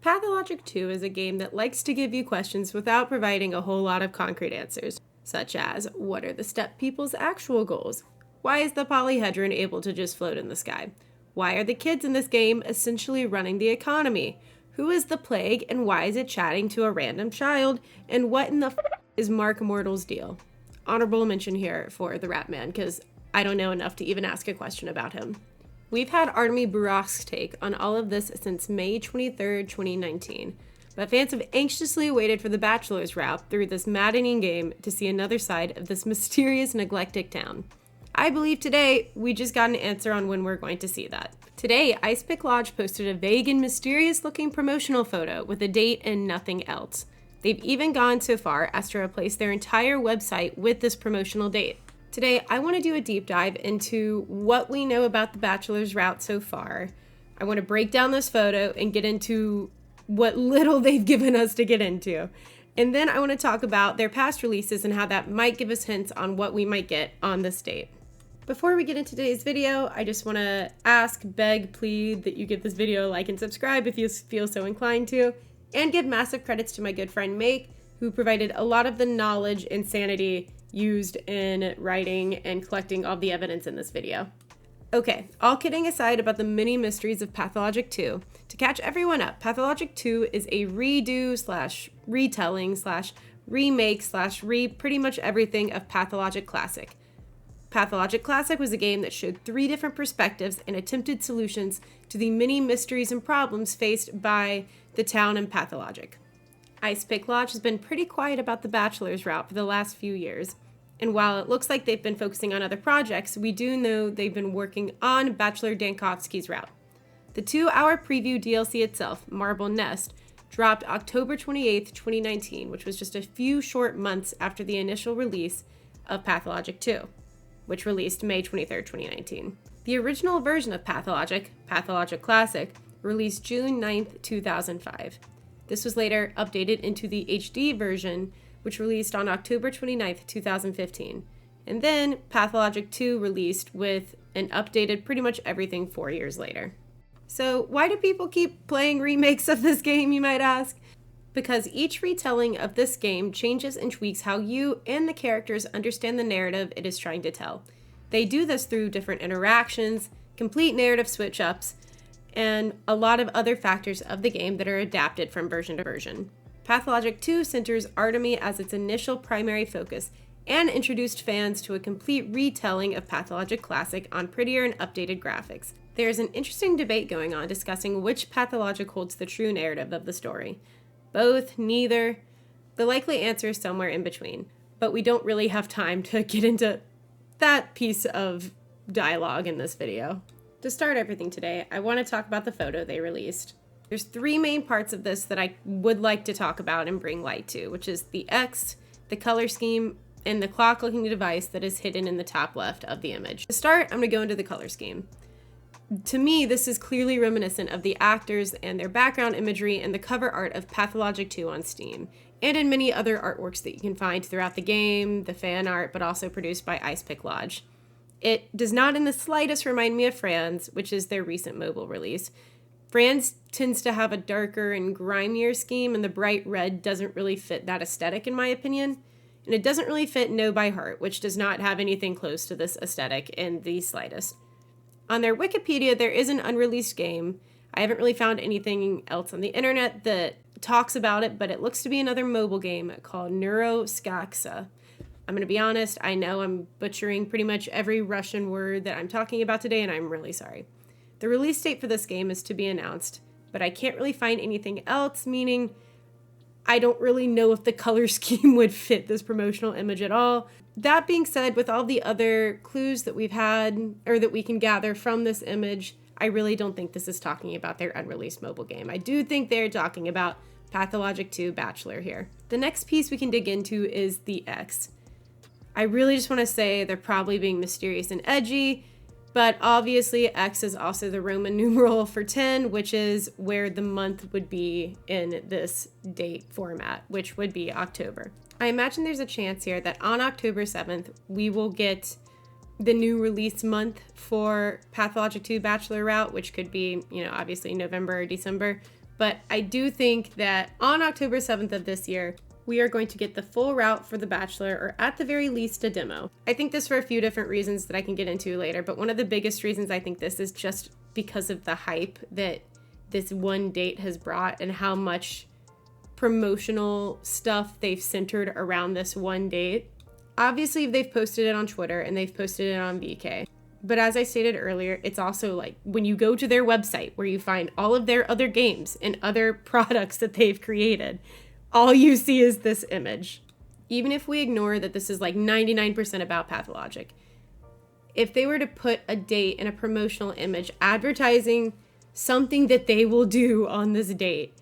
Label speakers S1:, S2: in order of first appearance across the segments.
S1: Pathologic 2 is a game that likes to give you questions without providing a whole lot of concrete answers, such as, what are the step people's actual goals? Why is the polyhedron able to just float in the sky? Why are the kids in this game essentially running the economy? Who is the plague and why is it chatting to a random child? And what in the is Mark Mortal's deal? Honorable mention here for the Rat Man, because I don't know enough to even ask a question about him. We've had Artemy Burak's take on all of this since May 23rd, 2019, but fans have anxiously waited for the Bachelor's Route through this maddening game to see another side of this mysterious, neglected town. I believe today we just got an answer on when we're going to see that. Today, Ice Pick Lodge posted a vague and mysterious-looking promotional photo with a date and nothing else. They've even gone so far as to replace their entire website with this promotional date. Today, I want to do a deep dive into what we know about the Bachelor's Route so far. I want to break down this photo and get into what little they've given us to get into. And then I want to talk about their past releases and how that might give us hints on what we might get on this date. Before we get into today's video, I just want to ask, beg, plead that you give this video a like and subscribe if you feel so inclined to, and give massive credits to my good friend Make, who provided a lot of the knowledge and sanity used in writing and collecting all the evidence in this video. Okay, all kidding aside about the many mysteries of Pathologic 2, to catch everyone up, Pathologic 2 is a redo / retelling / remake / pretty much everything of Pathologic Classic. Pathologic Classic was a game that showed 3 different perspectives and attempted solutions to the many mysteries and problems faced by the town in Pathologic. Ice Pick Lodge has been pretty quiet about the Bachelor's Route for the last few years, and while it looks like they've been focusing on other projects, we do know they've been working on Bachelor Dankovsky's route. The 2-hour preview DLC itself, Marble Nest, dropped October 28th, 2019, which was just a few short months after the initial release of Pathologic 2, which released May 23rd, 2019. The original version of Pathologic, Pathologic Classic, released June 9th, 2005. This was later updated into the HD version, which released on October 29th, 2015. And then Pathologic 2 released with an updated pretty much everything 4 years later. So why do people keep playing remakes of this game, you might ask? Because each retelling of this game changes and tweaks how you and the characters understand the narrative it is trying to tell. They do this through different interactions, complete narrative switch-ups, and a lot of other factors of the game that are adapted from version to version. Pathologic 2 centers Artemy as its initial primary focus and introduced fans to a complete retelling of Pathologic Classic on prettier and updated graphics. There is an interesting debate going on discussing which Pathologic holds the true narrative of the story. Both, neither. The likely answer is somewhere in between, but we don't really have time to get into that piece of dialogue in this video. To start everything today, I want to talk about the photo they released. There's 3 main parts of this that I would like to talk about and bring light to, which is the X, the color scheme, and the clock-looking device that is hidden in the top left of the image. To start, I'm going to go into the color scheme. To me, this is clearly reminiscent of the actors and their background imagery and the cover art of Pathologic 2 on Steam, and in many other artworks that you can find throughout the game, the fan art, but also produced by Ice Pick Lodge. It does not in the slightest remind me of Franz, which is their recent mobile release. Franz tends to have a darker and grimier scheme, and the bright red doesn't really fit that aesthetic in my opinion. And it doesn't really fit No by Heart, which does not have anything close to this aesthetic in the slightest. On their Wikipedia, there is an unreleased game. I haven't really found anything else on the internet that talks about it, but it looks to be another mobile game called Neuroskaksa. I'm going to be honest, I know I'm butchering pretty much every Russian word that I'm talking about today, and I'm really sorry. The release date for this game is to be announced, but I can't really find anything else, meaning I don't really know if the color scheme would fit this promotional image at all. That being said, with all the other clues that we've had, or that we can gather from this image, I really don't think this is talking about their unreleased mobile game. I do think they're talking about Pathologic 2 Bachelor here. The next piece we can dig into is the X. I really just want to say they're probably being mysterious and edgy, but obviously X is also the Roman numeral for 10, which is where the month would be in this date format, which would be October. I imagine there's a chance here that on October 7th, we will get the new release month for Pathologic 2 Bachelor Route, which could be, obviously November or December, But I do think that on October 7th of this year, we are going to get the full route for The Bachelor, or at the very least, a demo. I think this for a few different reasons that I can get into later, but one of the biggest reasons I think this is just because of the hype that this one date has brought and how much promotional stuff they've centered around this one date. Obviously, they've posted it on Twitter and they've posted it on VK. But as I stated earlier, it's also like when you go to their website where you find all of their other games and other products that they've created, all you see is this image. Even if we ignore that this is like 99% about Pathologic, if they were to put a date and a promotional image advertising something that they will do on this date,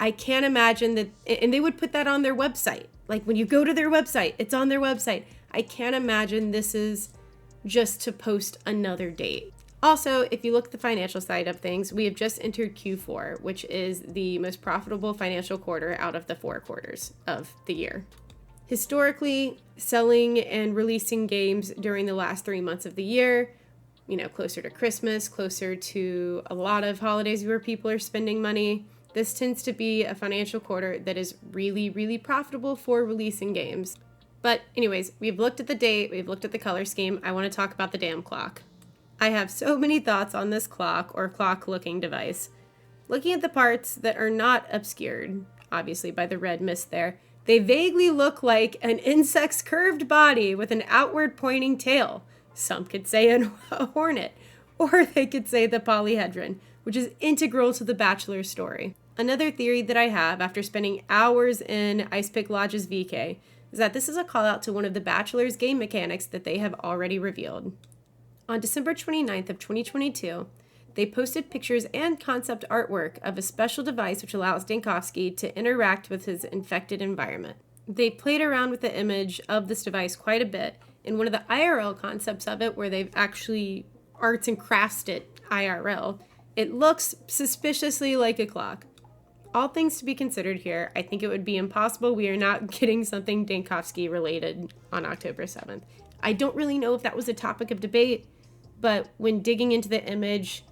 S1: I can't imagine that, and they would put that on their website. Like when you go to their website, it's on their website. I can't imagine this is just to post another date. Also, if you look at the financial side of things, we have just entered Q4, which is the most profitable financial quarter out of the 4 quarters of the year. Historically, selling and releasing games during the last 3 months of the year, closer to Christmas, closer to a lot of holidays where people are spending money, this tends to be a financial quarter that is really, really profitable for releasing games. But anyways, we've looked at the date, we've looked at the color scheme. I want to talk about the damn clock. I have so many thoughts on this clock or clock-looking device. Looking at the parts that are not obscured, obviously by the red mist there, they vaguely look like an insect's curved body with an outward pointing tail. Some could say a hornet, or they could say the polyhedron, which is integral to the Bachelor story. Another theory that I have after spending hours in Ice Pick Lodge's VK is that this is a call out to one of the Bachelor's game mechanics that they have already revealed. On December 29th of 2022, they posted pictures and concept artwork of a special device which allows Dankovsky to interact with his infected environment. They played around with the image of this device quite a bit, and one of the IRL concepts of it, where they've actually arts and crafts it IRL, it looks suspiciously like a clock. All things to be considered here, I think it would be impossible we are not getting something Dankovsky related on October 7th. I don't really know if that was a topic of debate, but when digging into the image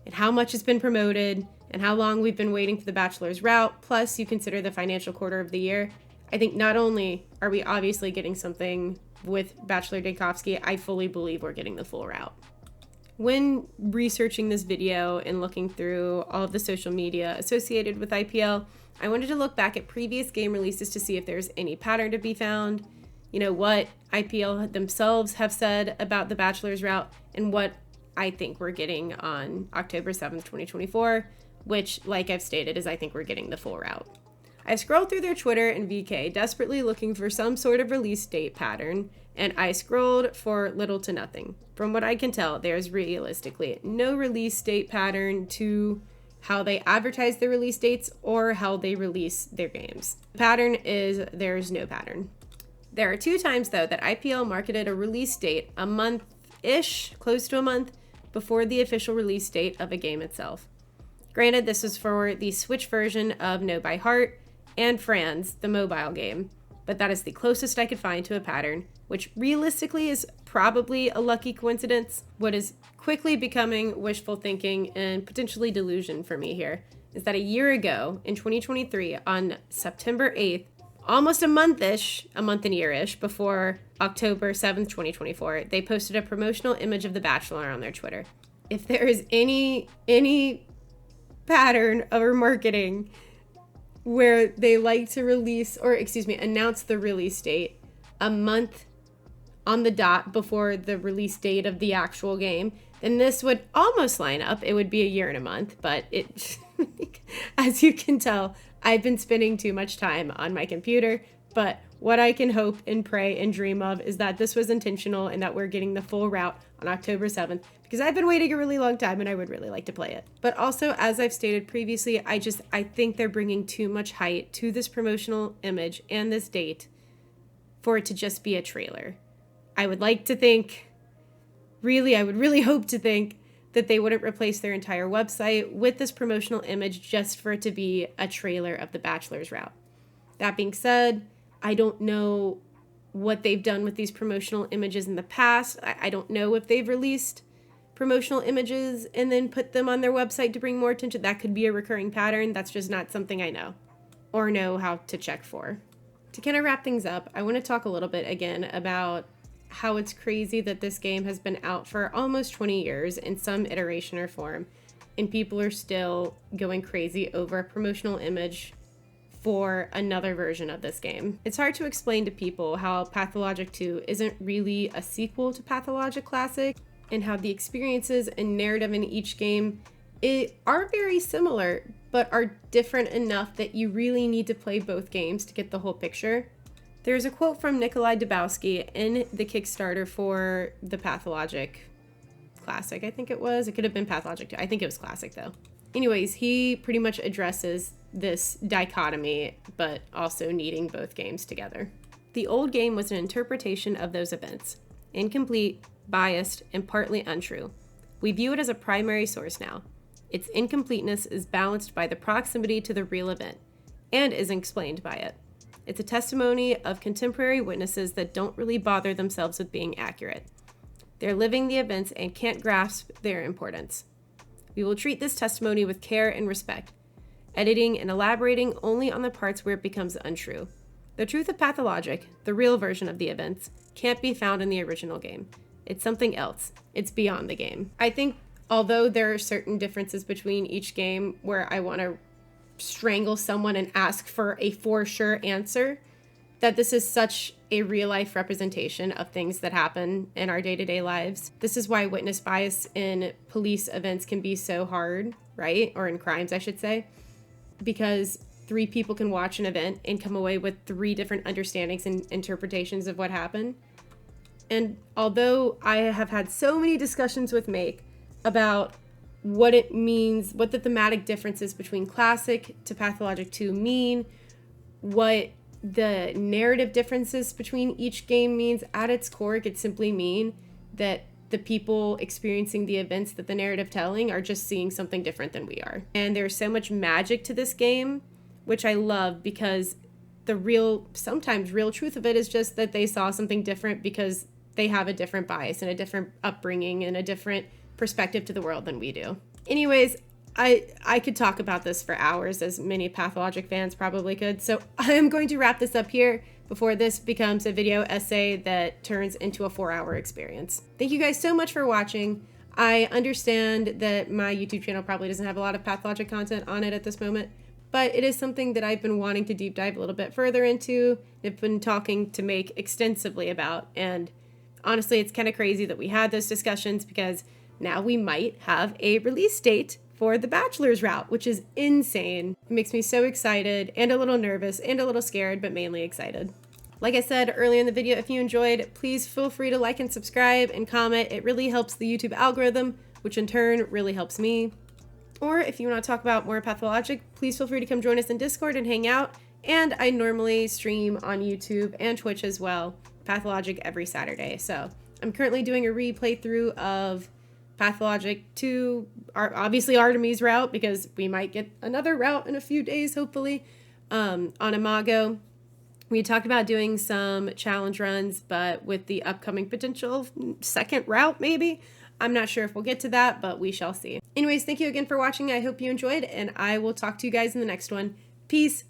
S1: and how much has been promoted and how long we've been waiting for the Bachelor's route, plus you consider the financial quarter of the year, I think not only are we obviously getting something with Bachelor Dankovsky, I fully believe we're getting the full route. When researching this video and looking through all of the social media associated with IPL, I wanted to look back at previous game releases to see if there's any pattern to be found, what IPL themselves have said about the Bachelor's route, and what I think we're getting on October 7th, 2024, which, like I've stated, is I think we're getting the full route. I scrolled through their Twitter and VK, desperately looking for some sort of release date pattern, and I scrolled for little to nothing. From what I can tell, there's realistically no release date pattern to how they advertise their release dates or how they release their games. The pattern is there's no pattern. There are 2 times, though, that IPL marketed a release date a month-ish, close to a month, before the official release date of a game itself. Granted, this was for the Switch version of Know by Heart and Franz, the mobile game, but that is the closest I could find to a pattern, which realistically is probably a lucky coincidence. What is quickly becoming wishful thinking and potentially delusion for me here is that a year ago, in 2023, on September 8th, almost a month and year-ish before October 7th, 2024, they posted a promotional image of The Bachelor on their Twitter. If there is any pattern of marketing where they like to announce the release date a month on the dot before the release date of the actual game, then this would almost line up. It would be a year and a month, but it, as you can tell, I've been spending too much time on my computer, but what I can hope and pray and dream of is that this was intentional and that we're getting the full route on October 7th, because I've been waiting a really long time and I would really like to play it. But also, as I've stated previously, I think they're bringing too much height to this promotional image and this date for it to just be a trailer. I would like to think, I would really hope to think that they wouldn't replace their entire website with this promotional image just for it to be a trailer of the Bachelor's route. That being said, I don't know what they've done with these promotional images in the past. I don't know if they've released promotional images and then put them on their website to bring more attention. That could be a recurring pattern. That's just not something I know or know how to check for. To kind of wrap things up, I want to talk a little bit again about how it's crazy that this game has been out for almost 20 years in some iteration or form, and people are still going crazy over a promotional image for another version of this game. It's hard to explain to people how Pathologic 2 isn't really a sequel to Pathologic Classic, and how the experiences and narrative in each game are very similar, but are different enough that you really need to play both games to get the whole picture. There's a quote from Nikolai Dubowski in the Kickstarter for the Pathologic Classic, I think it was. It could have been Pathologic 2. I think it was Classic, though. Anyways, he pretty much addresses this dichotomy, but also needing both games together. The old game was an interpretation of those events, incomplete, biased, and partly untrue. We view it as a primary source now. Its incompleteness is balanced by the proximity to the real event, and is explained by it. It's a testimony of contemporary witnesses that don't really bother themselves with being accurate. They're living the events and can't grasp their importance. We will treat this testimony with care and respect, editing and elaborating only on the parts where it becomes untrue. The truth of Pathologic, the real version of the events, can't be found in the original game. It's something else. It's beyond the game. I think although there are certain differences between each game where I want to strangle someone and ask for a for sure answer, that this is such a real life representation of things that happen in our day-to-day lives. This is why witness bias in police events can be so hard, right? Or in crimes, I should say, because 3 people can watch an event and come away with 3 different understandings and interpretations of what happened. And although I have had so many discussions with Make about what it means, what the thematic differences between Classic to Pathologic 2 mean, what the narrative differences between each game means, at its core, it could simply mean that the people experiencing the events that the narrative telling are just seeing something different than we are. And there's so much magic to this game, which I love, because the sometimes real truth of it is just that they saw something different because they have a different bias and a different upbringing and a different perspective to the world than we do. Anyways, I could talk about this for hours, as many Pathologic fans probably could. So I am going to wrap this up here before this becomes a video essay that turns into a 4-hour experience. Thank you guys so much for watching. I understand that my YouTube channel probably doesn't have a lot of Pathologic content on it at this moment, but it is something that I've been wanting to deep dive a little bit further into. I've been talking to Make extensively about, and honestly, it's kind of crazy that we had those discussions, because now we might have a release date for the Bachelor's Route, which is insane. It makes me so excited and a little nervous and a little scared, but mainly excited. Like I said earlier in the video, if you enjoyed, please feel free to like and subscribe and comment. It really helps the YouTube algorithm, which in turn really helps me. Or if you want to talk about more Pathologic, please feel free to come join us in Discord and hang out. And I normally stream on YouTube and Twitch as well, Pathologic every Saturday. So I'm currently doing a replaythrough of Pathologic 2, obviously Artemis route, because we might get another route in a few days, hopefully, on Imago. We talked about doing some challenge runs, but with the upcoming potential second route, maybe. I'm not sure if we'll get to that, but we shall see. Anyways, thank you again for watching. I hope you enjoyed, and I will talk to you guys in the next one. Peace.